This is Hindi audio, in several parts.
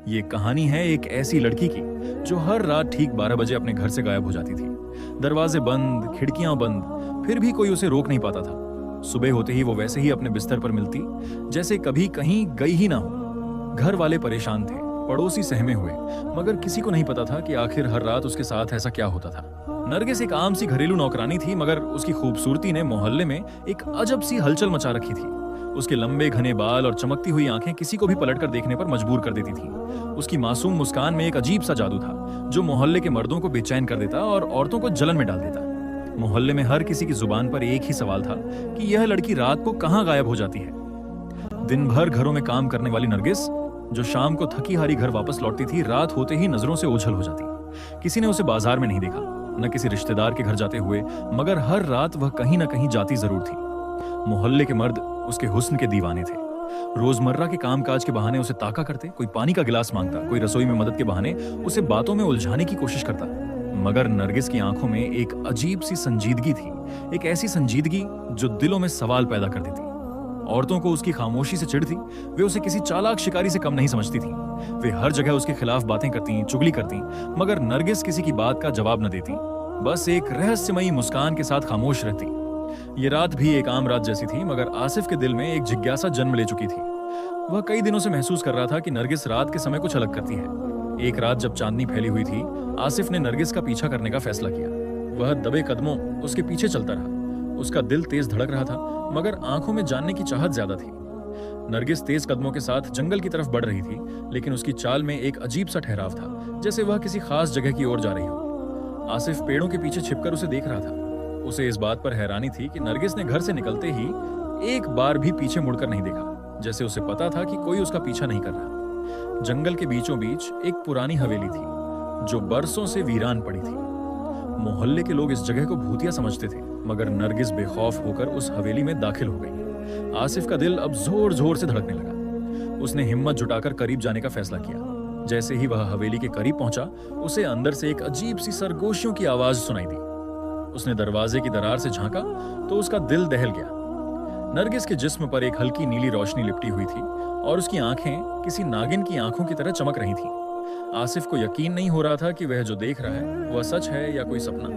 ये कहानी है एक ऐसी लड़की की जो हर रात ठीक 12 बजे अपने घर से गायब हो जाती थी। दरवाजे बंद, खिड़कियां बंद, फिर भी कोई उसे रोक नहीं पाता था। सुबह होते ही वो वैसे ही अपने बिस्तर पर मिलती, जैसे कभी कहीं गई ही ना हो। घर वाले परेशान थे, पड़ोसी सहमे हुए, मगर किसी को नहीं पता था कि आखिर हर रात उसके साथ ऐसा क्या होता था। नरगिस एक आम सी घरेलू नौकरानी थी, मगर उसकी खूबसूरती ने मोहल्ले में एक अजब सी हलचल मचा रखी थी। उसके लंबे घने बाल और चमकती हुई आंखें किसी को भी पलटकर देखने पर मजबूर कर देती थी। उसकी मासूम मुस्कान में एक अजीब सा जादू था, जो मोहल्ले के मर्दों को बेचैन कर देता और औरतों को जलन में डाल देता। मोहल्ले में हर किसी की जुबान पर एक ही सवाल था कि यह लड़की रात को कहां गायब हो जाती है। दिन भर घरों में काम करने वाली नरगिस, जो शाम को थकी हारी घर वापस लौटती थी, रात होते ही नजरों से ओझल हो जाती। किसी ने उसे बाजार में नहीं देखा, न किसी रिश्तेदार के घर जाते हुए, मगर हर रात वह कहीं न कहीं जाती जरूर थी। मोहल्ले के मर्द उसके हुस्न के दीवाने थे। रोजमर्रा के कामकाज के बहाने उसे ताका करते, कोई पानी का गिलास मांगता, कोई रसोई में मदद के बहाने उसे बातों में उलझाने की कोशिश करता। मगर नरगिस की आंखों में एक अजीब सी संजीदगी थी, एक ऐसी संजीदगी जो दिलों में सवाल पैदा कर देती। औरतों को उसकी खामोशी से चिढ़ थी, वे उसे किसी चालाक शिकारी से कम नहीं समझती थी। वे हर जगह उसके खिलाफ बातें करती, चुगली करती, मगर नरगिस किसी की बात का जवाब न देती, बस एक रहस्यमयी मुस्कान के साथ खामोश रहती। ये रात भी एक आम रात जैसी थी, मगर आसिफ के दिल में एक जिज्ञासा जन्म ले चुकी थी। वह कई दिनों से महसूस कर रहा था कि नरगिस रात के समय कुछ अलग करती है। एक रात जब चांदनी फैली हुई थी, आसिफ ने नरगिस का पीछा करने का फैसला किया। वह दबे कदमों उसके पीछे चलता रहा। उसका दिल तेज धड़क रहा था, मगर आंखों में जानने की चाहत ज्यादा थी। नरगिस तेज कदमों के साथ जंगल की तरफ बढ़ रही थी, लेकिन उसकी चाल में एक अजीब सा ठहराव था, जैसे वह किसी खास जगह की ओर जा रही हो। आसिफ पेड़ों के पीछे छिपकर उसे देख रहा था। उसे इस बात पर हैरानी थी कि नरगिस ने घर से निकलते ही एक बार भी पीछे मुड़कर नहीं देखा, जैसे उसे पता था कि कोई उसका पीछा नहीं कर रहा। जंगल के बीचों बीच एक पुरानी हवेली थी, जो बरसों से वीरान पड़ी थी। मोहल्ले के लोग इस जगह को भूतिया समझते थे, मगर नरगिस बेखौफ होकर उस हवेली में दाखिल हो गई। आसिफ का दिल अब जोर जोर से धड़कने लगा। उसने हिम्मत जुटाकर करीब जाने का फैसला किया। जैसे ही वह हवेली के करीब पहुंचा, उसे अंदर से एक अजीब सी सरगोशियों की आवाज सुनाई दी। उसने दरवाजे की दरार से झांका तो उसका दिल दहल गया। नरगिस के जिस्म पर एक हल्की नीली रोशनी लिपटी हुई थी और उसकी आंखें किसी नागिन की आंखों की तरह चमक रही थीं। आसिफ को यकीन नहीं हो रहा था कि वह जो देख रहा है वह सच है या कोई सपना।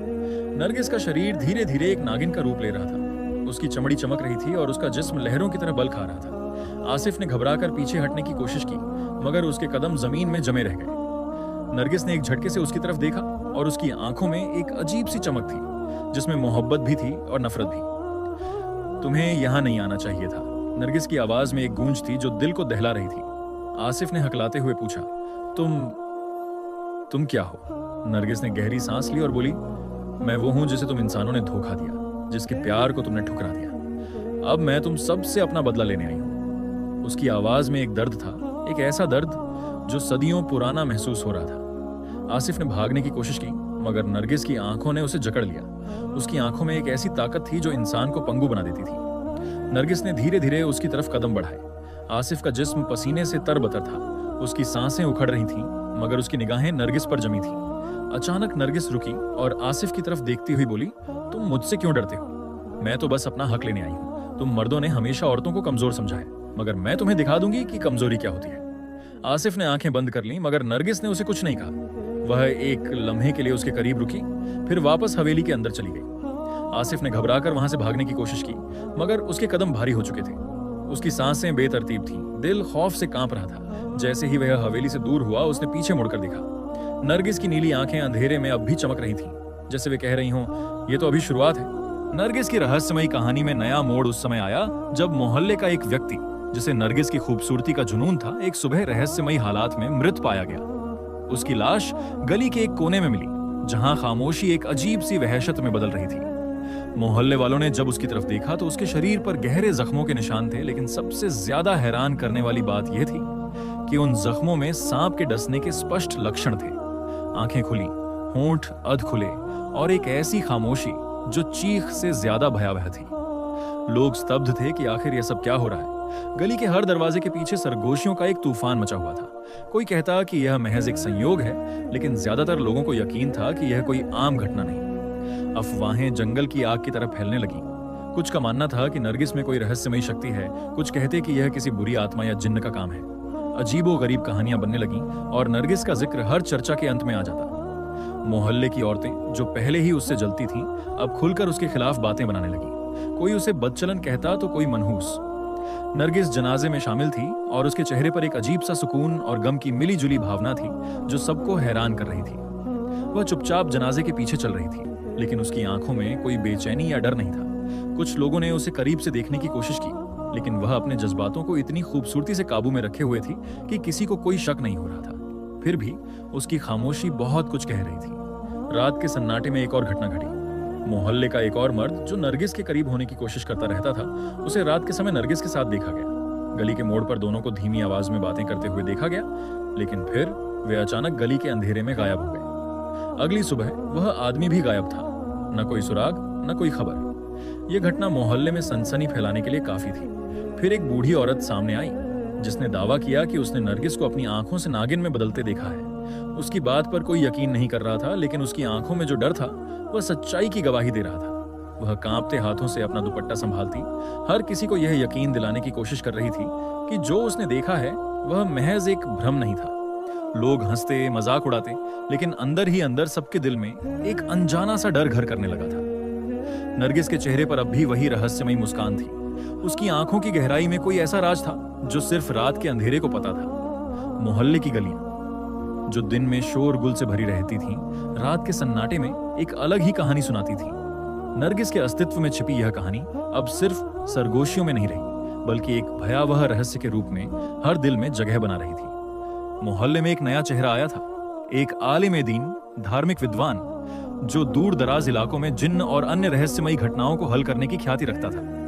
नरगिस का शरीर धीरे धीरे एक नागिन का रूप ले रहा था। उसकी चमड़ी चमक रही थी और उसका जिस्म लहरों की तरह बल खा रहा था। आसिफ ने घबराकर पीछे हटने की कोशिश की, मगर उसके कदम जमीन में जमे रह गए। नरगिस ने एक झटके से उसकी तरफ देखा और उसकी आंखों में एक अजीब सी चमक थी, जिसमें मोहब्बत भी थी और नफरत भी। तुम्हें यहां नहीं आना चाहिए था, नरगिस की आवाज में एक गूंज थी जो दिल को दहला रही थी। आसिफ ने हकलाते हुए पूछा, तुम क्या हो? नरगिस ने गहरी सांस ली और बोली, मैं वो हूं जिसे तुम इंसानों ने धोखा दिया, जिसके प्यार को तुमने ठुकरा दिया। अब मैं तुम सबसे अपना बदला लेने आई हूं। उसकी आवाज में एक दर्द था, एक ऐसा दर्द जो सदियों पुराना महसूस हो रहा था। आसिफ ने भागने की कोशिश की, मगर नरगिस की आंखों ने उसे जकड़ लिया। उसकी आंखों में एक ऐसी ताकत थी जो इंसान को पंगु बना देती थी। नरगिस ने धीरे धीरे उसकी तरफ कदम बढ़ाए। आसिफ का जिस्म पसीने से तरबतर था, उसकी सांसें उखड़ रही थीं, मगर उसकी निगाहें नरगिस पर जमी थीं। अचानक नरगिस रुकी और आसिफ की तरफ देखती हुई बोली, तुम मुझसे क्यों डरते हो? मैं तो बस अपना हक लेने आई हूँ। तुम मर्दों ने हमेशा औरतों को कमजोर समझा है, मगर मैं तुम्हें दिखा दूंगी कि कमजोरी क्या होती है। आसिफ ने आंखें बंद कर लीं, मगर नरगिस ने उसे कुछ नहीं कहा। वह एक लम्हे के लिए उसके करीब रुकी, फिर वापस हवेली के अंदर चली गई। आसिफ ने घबराकर वहां से भागने की कोशिश की, मगर उसके कदम भारी हो चुके थे। उसकी सांसें बेतरतीब थीं, दिल खौफ से कांप रहा था। जैसे ही वह हवेली से दूर हुआ, उसने पीछे मुड़कर देखा। नरगिस की नीली आंखें अंधेरे में अब भी चमक रही थीं, जैसे वे कह रही हों, ये तो अभी शुरुआत है। नरगिस की रहस्यमयी कहानी में नया मोड़ उस समय आया जब मोहल्ले का एक व्यक्ति, जिसे नरगिस की खूबसूरती का जुनून था, एक सुबह रहस्यमयी हालात में मृत पाया गया। उसकी लाश गली के एक कोने में मिली, जहां खामोशी एक अजीब सी वहशत में बदल रही थी। मोहल्ले वालों ने जब उसकी तरफ देखा तो उसके शरीर पर गहरे जख्मों के निशान थे, लेकिन सबसे ज्यादा हैरान करने वाली बात यह थी कि उन जख्मों में सांप के डसने के स्पष्ट लक्षण थे। आंखें खुली, होंठ अध खुले और एक ऐसी खामोशी जो चीख से ज्यादा भयावह थी। लोग स्तब्ध थे कि आखिर यह सब क्या हो रहा है। गली के हर दरवाजे के पीछे सरगोशियों का एक तूफान मचा हुआ था। कोई कहता कि यह महज एक संयोग है, लेकिन ज्यादातर लोगों को यकीन था कि यह कोई आम घटना नहीं। अफवाहें जंगल की आग की तरह फैलने लगी। कुछ का मानना था कि नरगिस में कोई रहस्यमयी शक्ति है, कुछ कहते कि यह किसी बुरी आत्मा या जिन्न का काम है। अजीबो-गरीब कहानियां बनने लगीं और नरगिस का जिक्र हर चर्चा के अंत में आ जाता। मोहल्ले की औरतें जो पहले ही उससे जलती थीं, अब खुलकर उसके खिलाफ बातें बनाने लगीं। कोई उसे बदचलन कहता तो कोई मनहूस। नरगिस जनाजे में शामिल थी और उसके चेहरे पर एक अजीब सा सुकून और गम की मिली-जुली भावना थी जो सबको हैरान कर रही थी। वह चुपचाप जनाजे के पीछे चल रही थी, लेकिन उसकी आंखों में कोई बेचैनी या डर नहीं था। कुछ लोगों ने उसे करीब से देखने की कोशिश की, लेकिन वह अपने जज्बातों को इतनी खूबसूरती से काबू में रखे हुए थी कि किसी को कोई शक नहीं हो रहा था। फिर भी उसकी खामोशी बहुत कुछ कह रही थी। रात के सन्नाटे में एक और घटना घटी। मोहल्ले का एक और मर्द जो नरगिस के करीब होने की कोशिश करता रहता था, उसे रात के समय नरगिस के साथ देखा गया। गली के मोड़ पर दोनों को धीमी आवाज में बातें करते हुए देखा गया, लेकिन फिर वे अचानक गली के अंधेरे में गायब हो गए। अगली सुबह वह आदमी भी गायब था, न कोई सुराग न कोई खबर। यह घटना मोहल्ले में सनसनी फैलाने के लिए काफी थी। फिर एक बूढ़ी औरत सामने आई जिसने दावा किया कि उसने नरगिस को अपनी आंखों से नागिन में बदलते देखा है। उसकी बात पर कोई यकीन नहीं कर रहा था, लेकिन उसकी आंखों में जो डर था वह सच्चाई की गवाही दे रहा था। वह कांपते हाथों से अपना दुपट्टा संभालती हर किसी को यह यकीन दिलाने की कोशिश कर रही थी कि जो उसने देखा है वह महज एक भ्रम नहीं था। लोग हंसते, मजाक उड़ाते, लेकिन अंदर ही अंदर सबके दिल में एक अनजाना सा डर घर करने लगा था। नरगिस के चेहरे पर अब भी वही रहस्यमयी मुस्कान थी। उसकी आंखों की गहराई में कोई ऐसा राज था जो सिर्फ रात के अंधेरे को पता था। मोहल्ले की गलियां जो दिन में शोरगुल से भरी रहती थीं, रात के सन्नाटे में एक अलग ही कहानी सुनाती थी। नरगिस के अस्तित्व में छिपी यह कहानी अब सिर्फ सरगोशियों में नहीं रही, बल्कि एक भयावह रहस्य के रूप में हर दिल में जगह बना रही थी। मोहल्ले में एक नया चेहरा आया था, एक आलिम दीन, धार्मिक विद्वान जो दूर दराज इलाकों में जिन्न और अन्य रहस्यमयी घटनाओं को हल करने की ख्याति रखता था।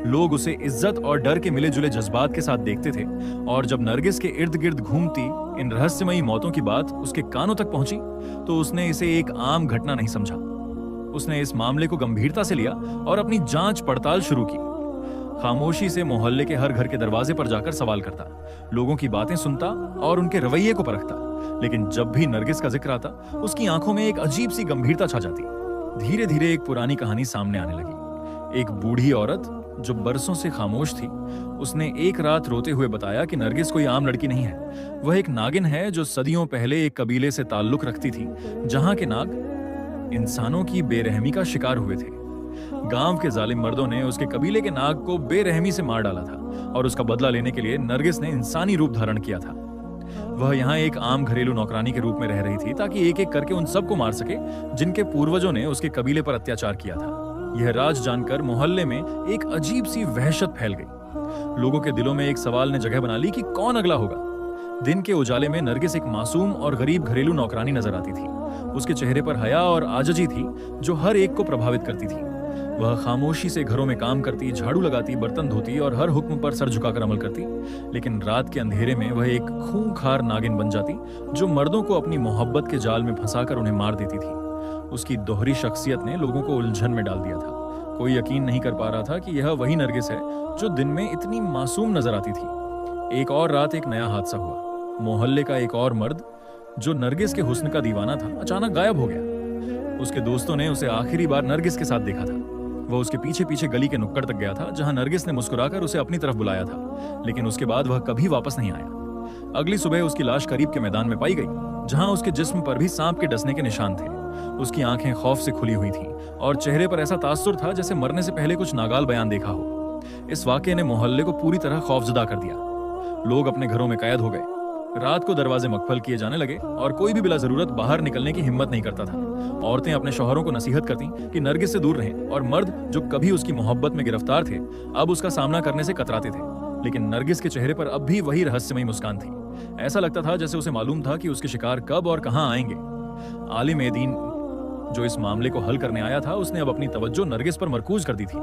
लोग उसे इज्जत और डर के मिले जुले जज्बात के साथ देखते थे, और जब नरगिस के इर्द गिर्द घूमती इन रहस्यमयी मौतों की बात उसके कानों तक पहुंची तो उसने इसे एक आम घटना नहीं समझा। उसने इस मामले को गंभीरता से लिया और अपनी जांच पड़ताल शुरू की। खामोशी से मोहल्ले के हर घर के दरवाजे पर जाकर सवाल करता, लोगों की बातें सुनता और उनके रवैये को परखता। लेकिन जब भी नरगिस का जिक्र आता, उसकी आंखों में एक अजीब सी गंभीरता छा जाती। धीरे धीरे एक पुरानी कहानी सामने आने लगी। एक बूढ़ी औरत जो बरसों से खामोश थी, उसने एक रात रोते हुए बताया कि नरगिस कोई आम लड़की नहीं है। वह एक नागिन है जो सदियों पहले एक कबीले से ताल्लुक रखती थी, जहां के नाग इंसानों की बेरहमी का शिकार हुए थे। गांव के जालिम मर्दों ने उसके कबीले के नाग को बेरहमी से मार डाला था, और उसका बदला लेने के लिए नरगिस ने इंसानी रूप धारण किया था। वह यहाँ एक आम घरेलू नौकरानी के रूप में रह रही थी, ताकि एक एक करके उन सबको मार सके जिनके पूर्वजों ने उसके कबीले पर अत्याचार किया था। यह राज जानकर मोहल्ले में एक अजीब सी वहशत फैल गई। लोगों के दिलों में एक सवाल ने जगह बना ली कि कौन अगला होगा। दिन के उजाले में नरगिस एक मासूम और गरीब घरेलू नौकरानी नजर आती थी। उसके चेहरे पर हया और आजजी थी जो हर एक को प्रभावित करती थी। वह खामोशी से घरों में काम करती, झाड़ू लगाती, बर्तन धोती और हर हुक्म पर सर झुकाकर अमल करती। लेकिन रात के अंधेरे में वह एक खूंखार नागिन बन जाती जो मर्दों को अपनी मोहब्बत के जाल में फंसाकर उन्हें मार देती थी। उसकी दोहरी शख्सियत ने लोगों को उलझन में डाल दिया था। कोई यकीन नहीं कर पा रहा था कि यह वही नरगिस है जो दिन में इतनी मासूम नजर आती थी। एक और रात एक नया हादसा हुआ। मोहल्ले का एक और मर्द जो नरगिस के हुस्न का दीवाना था, अचानक गायब हो गया। उसके दोस्तों ने उसे आखिरी बार नरगिस के साथ देखा था। वह उसके पीछे पीछे गली के नुक्कड़ तक गया था, जहां नरगिस ने मुस्कुराकर उसे अपनी तरफ बुलाया था, लेकिन उसके बाद वह कभी वापस नहीं आया। अगली सुबह उसकी लाश करीब के मैदान में पाई गई, जहां उसके जिस्म पर भी सांप के डसने के निशान थे। उसकी आंखें खौफ से खुली हुई थीं और चेहरे पर ऐसा तासुर था जैसे मरने से पहले कुछ नागाल बयान देखा हो। इस वाकये ने मोहल्ले को पूरी तरह खौफजदा कर दिया। लोग अपने घरों में कैद हो गए। रात को दरवाजे मकफल किए जाने लगे और कोई भी बिला जरूरत बाहर निकलने की हिम्मत नहीं करता था। औरतें अपने शौहरों को नसीहत करती कि नरगिस से दूर रहें, और मर्द जो कभी उसकी मोहब्बत में गिरफ्तार थे, अब उसका सामना करने से कतराते थे। लेकिन नरगिस के चेहरे पर अब भी वही रहस्यमयी मुस्कान थी। ऐसा लगता था जैसे उसे मालूम था कि उसके शिकार कब और कहां आएंगे। आलिम ए दीन जो इस मामले को हल करने आया था, उसने अब अपनी तवज्जो नरगिस पर मरकूज कर दी थी।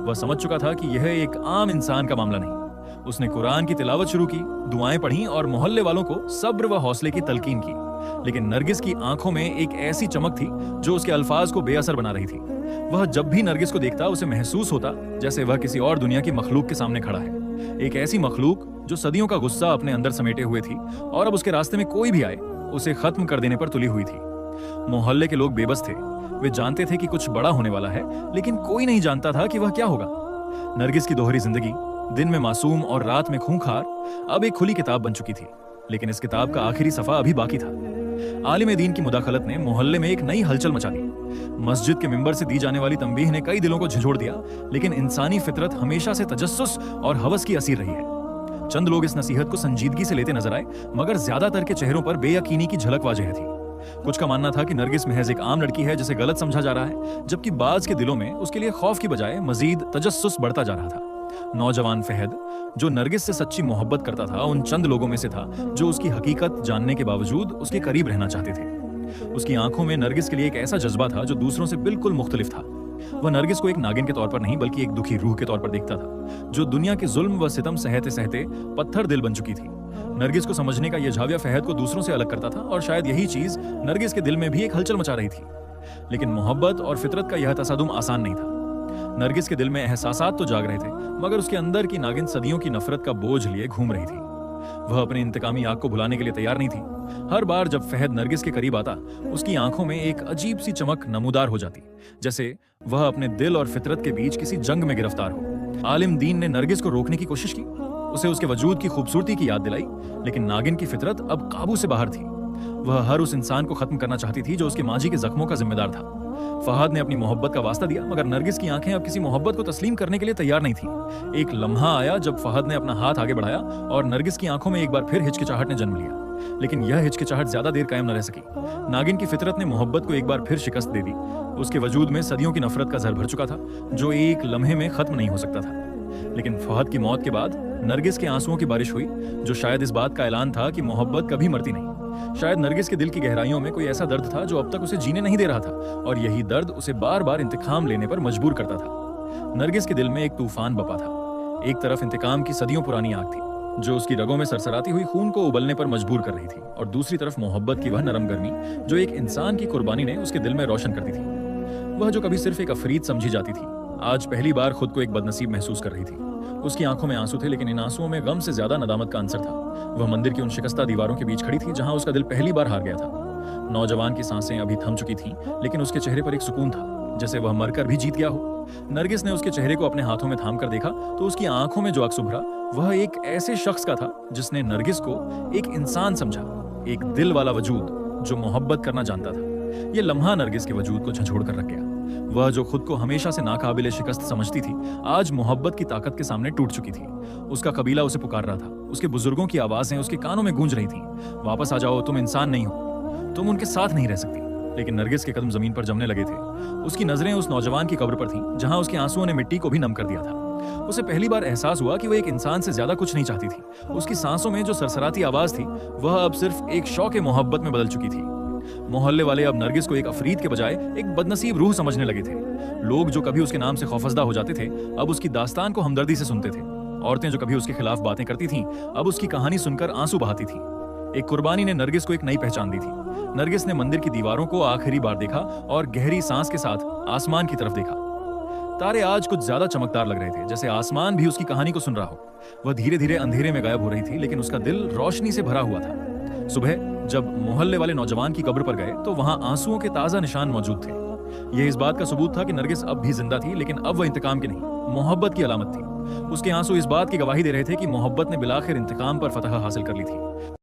वह समझ चुका था कि यह एक आम इंसान का मामला नहीं। उसने कुरान की तिलावत शुरू की, दुआएं पढ़ी और मोहल्ले वालों को सब्र व हौसले की तलकीन की। लेकिन नरगिस की आंखों में एक ऐसी चमक थी जो उसके अल्फाज को बेअसर बना रही थी। वह जब भी नरगिस को देखता, उसे महसूस होता जैसे वह किसी और दुनिया की मखलूक के सामने खड़ा है। एक ऐसी मखलूक जो सदियों का गुस्सा अपने अंदर समेटे हुए थी, और अब उसके रास्ते में कोई भी आए उसे खत्म कर देने पर तुली हुई थी। मोहल्ले के लोग बेबस थे। वे जानते थे कि कुछ बड़ा होने वाला है, लेकिन कोई नहीं जानता था कि वह क्या होगा। नरगिस की दोहरी जिंदगी दिन में मासूम और रात में खूंखार, अब एक खुली किताब बन चुकी थी। लेकिन इस किताब का आखिरी सफा अभी बाकी था। आलिम दीन की मुदाखलत ने मोहल्ले में एक नई हलचल मचा दी। मस्जिद के मिंबर से दी जाने वाली तंबीह ने कई दिलों को झिझोड़ दिया, लेकिन इंसानी फितरत हमेशा से तजस्सुस और हवस की असीर रही है। चंद लोग इस नसीहत को संजीदगी से लेते नजर आए, मगर ज्यादातर के चेहरों पर बेयकीनी की झलक वाज़ेह थी। कुछ का मानना था कि नरगिस महज एक आम लड़की है जिसे गलत समझा जा रहा है, जबकि बाज के दिलों में उसके लिए खौफ की बजाय मजीद तजस्सुस बढ़ता जा रहा था। नौजवान फहद, जो नरगिस से सच्ची मोहब्बत करता था, उन चंद लोगों में से था जो उसकी हकीकत जानने के बावजूद उसके करीब रहना चाहते थे। उसकी आंखों में नरगिस के लिए एक ऐसा जज्बा था जो दूसरों से बिल्कुल मुख्तलिफ था। वह नरगिस को एक नागिन के तौर पर नहीं, बल्कि एक दुखी रूह के तौर पर देखता था, जो दुनिया के जुल्म व सितम सहते सहते पत्थर दिल बन चुकी थी। नरगिस को समझने का यह झाविया फहद को दूसरों से अलग करता था, और शायद यही चीज नरगिस के दिल में भी एक हलचल मचा रही थी। लेकिन मोहब्बत और फितरत का यह तसादुम आसान नहीं था। नरगिस के दिल में एहसासात तो जाग रहे थे, मगर उसके अंदर की नागिन सदियों की नफरत का बोझ लिए घूम रही थी। वह अपने इंतकामी आग को भुलाने के लिए तैयार नहीं थी। हर बार जब फहद नरगिस के करीब आता, उसकी आंखों में एक अजीब सी चमक नमूदार हो जाती, जैसे वह अपने दिल और फितरत के बीच किसी जंग में गिरफ्तार हो। आलिम दीन ने नरगिस को रोकने की कोशिश की, उसे उसके वजूद की खूबसूरती की याद दिलाई, लेकिन नागिन की फितरत अब काबू से बाहर थी। वह हर उस इंसान को खत्म करना चाहती थी जो उसके माजी के जख्मों का जिम्मेदार था। फहद ने अपनी मोहब्बत का वास्ता दिया, मगर नरगिस की आंखें अब किसी मोहब्बत को तस्लीम करने के लिए तैयार नहीं थी। एक लम्हा आया जब फहद ने अपना हाथ आगे बढ़ाया और नरगिस की आंखों में एक बार फिर हिचकिचाहट ने जन्म लिया। लेकिन यह हिचकिचाहट ज्यादा देर कायम न रह सकी। नागिन की फितरत ने मोहब्बत को एक बार फिर शिकस्त दे दी। उसके वजूद में सदियों की नफरत का जहर भर चुका था, जो एक लम्हे में खत्म नहीं हो सकता था। लेकिन फहद की मौत के बाद नरगिस के आंसुओं की बारिश हुई, जो शायद इस बात का ऐलान था कि मोहब्बत कभी मरती नहीं। शायद नरगिस के दिल की गहराइयों में कोई ऐसा दर्द था जो अब तक उसे जीने नहीं दे रहा था, और यही दर्द उसे बार बार इंतकाम लेने पर मजबूर करता था। नरगिस के दिल में एक तूफान बपा था। एक तरफ इंतकाम की सदियों पुरानी आग थी, जो उसकी रगों में सरसराती हुई खून को उबलने पर मजबूर कर रही थी, और दूसरी तरफ मोहब्बत की वह नरम गर्मी जो एक इंसान की कुर्बानी ने उसके दिल में रोशन कर दी थी। वह जो कभी सिर्फ एक अफरीद समझी जाती थी, आज पहली बार खुद को एक बदनसीब महसूस कर रही थी। उसकी आंखों में आंसू थे, लेकिन इन आंसुओं में गम से ज्यादा नदामत का अंसर था। वह मंदिर की उन शिकस्ता दीवारों के बीच खड़ी थी जहां उसका दिल पहली बार हार गया था। नौजवान की सांसें अभी थम चुकी थीं, लेकिन उसके चेहरे पर एक सुकून था, जैसे वह मरकर भी जीत गया हो। नरगिस ने उसके चेहरे को अपने हाथों में थाम कर देखा तो उसकी आंखों में जो अक्स उभरा, वह एक ऐसे शख्स का था जिसने नरगिस को एक इंसान समझा, एक दिल वाला वजूद जो मोहब्बत करना जानता था। यह लम्हा नरगिस के वजूद को झंझोड़ कर रख गया। वह जो खुद को हमेशा से नाकाबिले शिकस्त समझती थी, आज मोहब्बत की ताकत के सामने टूट चुकी थी। उसका कबीला उसे पुकार रहा था, उसके बुजुर्गों की आवाजें उसके कानों में गूंज रही थीं। वापस आ जाओ, तुम इंसान नहीं हो, तुम उनके साथ नहीं रह सकती। लेकिन नरगिस के कदम जमीन पर जमने लगे थे। उसकी नजरें उस नौजवान की कब्र पर थीं, जहां उसके आंसुओं ने मिट्टी को भी नम कर दिया था। उसे पहली बार एहसास हुआ कि वह एक इंसान से ज्यादा कुछ नहीं चाहती थी। उसकी सांसों में जो सरसराती आवाज थी, वह अब सिर्फ एक शौक मोहब्बत में बदल चुकी थी। मोहल्ले वाले अब नरगिस को एक अफरीद के बजाय एक बदनसीब रूह समझने लगे थे। लोग जो कभी उसके नाम से खौफजदा हो जाते थे, अब उसकी दास्तान को हमदर्दी से सुनते थे। औरतें जो कभी उसके खिलाफ बातें करती थीं, अब उसकी कहानी सुनकर आंसू बहाती थीं। एक कुर्बानी ने नरगिस को एक नई पहचान दी थी। नरगिस ने मंदिर की दीवारों को आखिरी बार देखा और गहरी सांस के साथ आसमान की तरफ देखा। तारे आज कुछ ज्यादा चमकदार लग रहे थे, जैसे आसमान भी उसकी कहानी को सुन रहा हो। वह धीरे धीरे अंधेरे में गायब हो रही थी, लेकिन उसका दिल रोशनी से भरा हुआ था। सुबह जब मोहल्ले वाले नौजवान की कब्र पर गए तो वहां आंसुओं के ताजा निशान मौजूद थे। यह इस बात का सबूत था कि नरगिस अब भी जिंदा थी, लेकिन अब वह इंतकाम की नहीं, मोहब्बत की अलामत थी। उसके आंसू इस बात की गवाही दे रहे थे कि मोहब्बत ने बिलाखिर इंतकाम पर फतह हासिल कर ली थी।